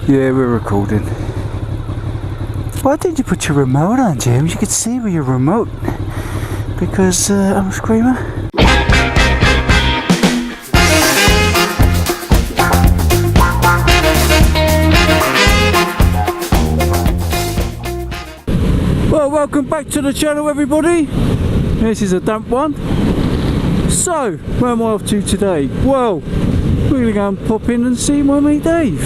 Yeah, we're recording. Why did you put your remote on, James? You could see with your remote. Because I'm a screamer. Well, welcome back to the channel, everybody. This is a damp one. So, where am I off to today? Well, we're going to go and pop in and see my mate Dave.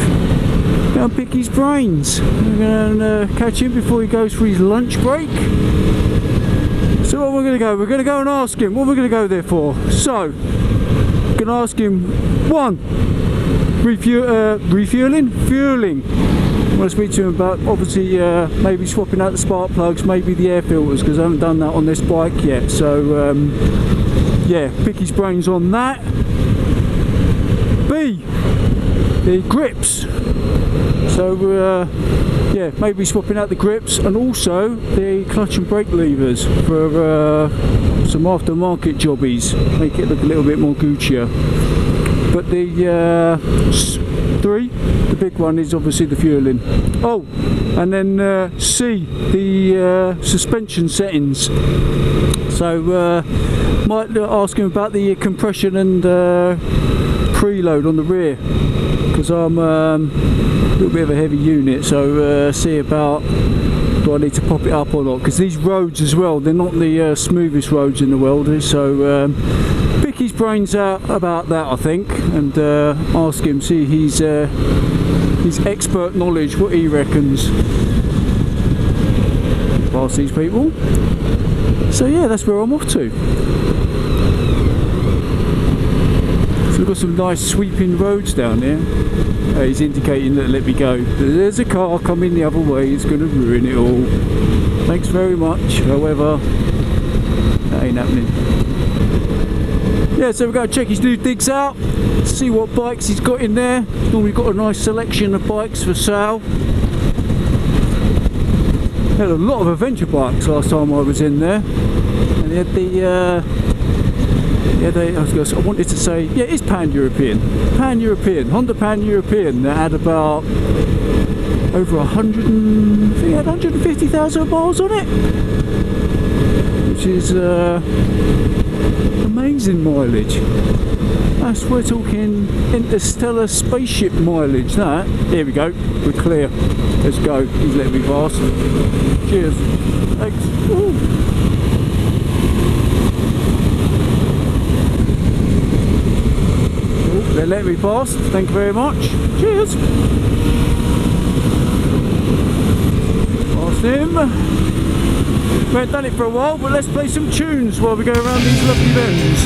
Go and pick his brains. We're going to catch him before he goes for his lunch break. So what we're going to go? We're going to go and ask him what we're going to go there for. So, we're going to ask him, one, fueling. I want to speak to him about obviously maybe swapping out the spark plugs, maybe the air filters, because I haven't done that on this bike yet. So yeah, pick his brains on that. B, the grips. So yeah, maybe swapping out the grips and also the clutch and brake levers for some aftermarket jobbies, make it look a little bit more Guccier. But the 3, the big one, is obviously the fueling. Oh, and then C, the suspension settings. So might ask him about the compression and preload on the rear, because I'm a little bit of a heavy unit. So see about, do I need to pop it up or not? Because these roads as well, they're not the smoothest roads in the world. So pick his brains out about that, I think, and ask him, see his expert knowledge, what he reckons. Past these people. So yeah, that's where I'm off to. So we've got some nice sweeping roads down there. He's indicating that let me go. There's a car coming the other way, it's going to ruin it all. Thanks very much, however, that ain't happening. Yeah, so we're going to check his new digs out, see what bikes he's got in there. He's normally got a nice selection of bikes for sale. He had a lot of adventure bikes last time I was in there. And he had the I wanted to say, yeah, it's Pan-European, Honda Pan-European, that had about over 150,000 miles on it, which is amazing mileage. That's, we're talking interstellar spaceship mileage, that. Here we go, we're clear, let's go. He's letting me pass. Cheers. Thanks. Ooh. They let me pass, thank you very much. Cheers. Past him. We haven't done it for a while, but let's play some tunes while we go around these lovely bends.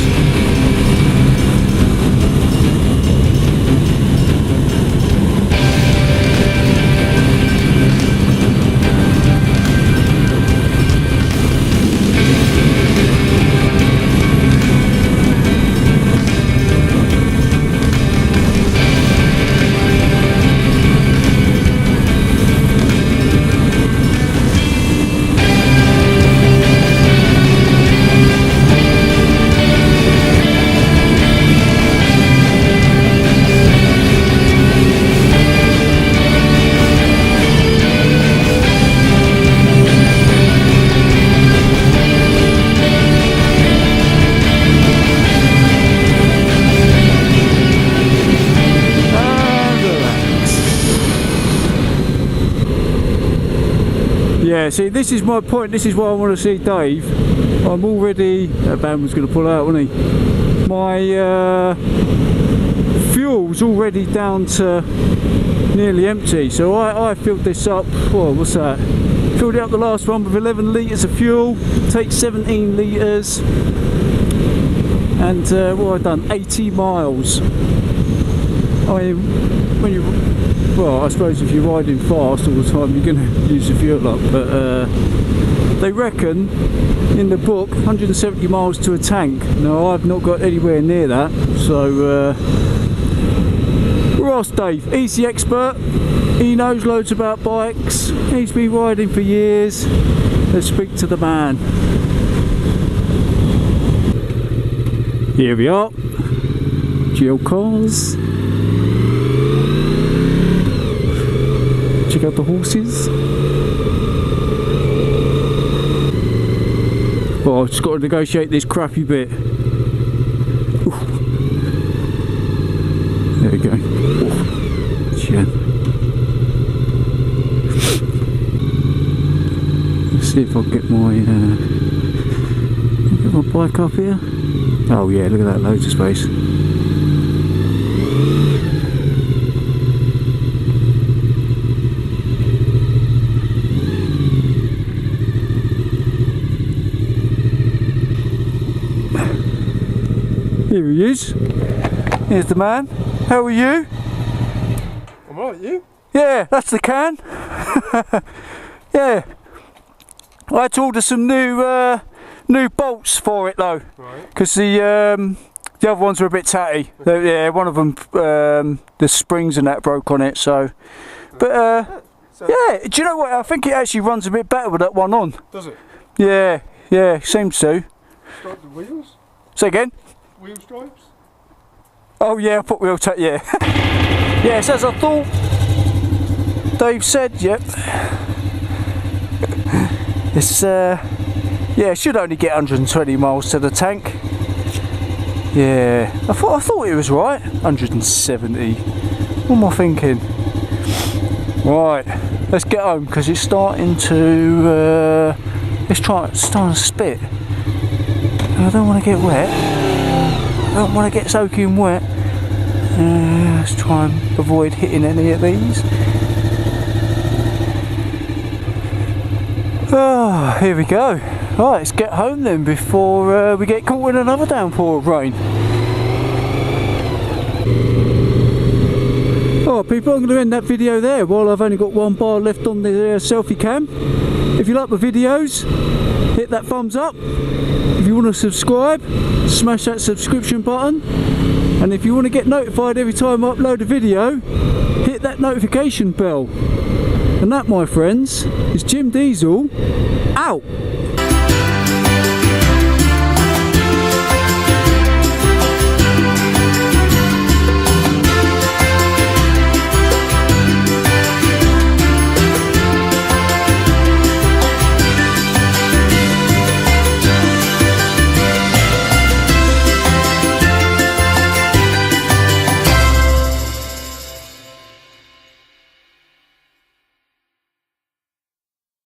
Yeah, see, this is my point, this is why I want to see Dave. I'm already, that band was going to pull out, wasn't he? My fuel's already down to nearly empty, so I filled this up, whoa, what's that? Filled it up the last one with 11 litres of fuel, takes 17 litres, and what have I done? 80 miles. I mean, when you, well, I suppose if you're riding fast all the time, you're going to use the fuel up, but they reckon in the book 170 miles to a tank. Now, I've not got anywhere near that, so we'll ask Dave. He's the expert, he knows loads about bikes, he's been riding for years. Let's speak to the man. Here we are, Jill cars. check out the horses. Oh, I've just got to negotiate this crappy bit. Oof. There we go. Yeah. Let's see if I can get my bike up here. Oh yeah, look at that, loads of space. Here he is. Here's the man. How are you? I'm alright, you? Yeah, that's the can. Yeah. I had to order some new bolts for it though, because the other ones were a bit tatty. Yeah, one of them, the springs and that broke on it. So, but yeah, do you know what? I think it actually runs a bit better with that one on. Does it? Yeah, yeah, seems to. Stripe the wheels? Say again? Wheel stripes? Oh yeah, I put wheel tape. Yeah. Yes, as I thought. Dave said, yep. It's yeah, it should only get 120 miles to the tank. Yeah, I thought it was right. 170. What am I thinking? Right, let's get home because it's starting to. It's starting to spit. And I don't want to get wet. I don't want to get soaking wet. Let's try and avoid hitting any of these. Oh, here we go. Right, let's get home then before we get caught in another downpour of rain. Alright people, I'm going to end that video there while I've only got one bar left on the selfie cam. If you like the videos, hit that thumbs up. If you want to subscribe, smash that subscription button. And if you want to get notified every time I upload a video, hit that notification bell. And that, my friends, is Jim Diesel out.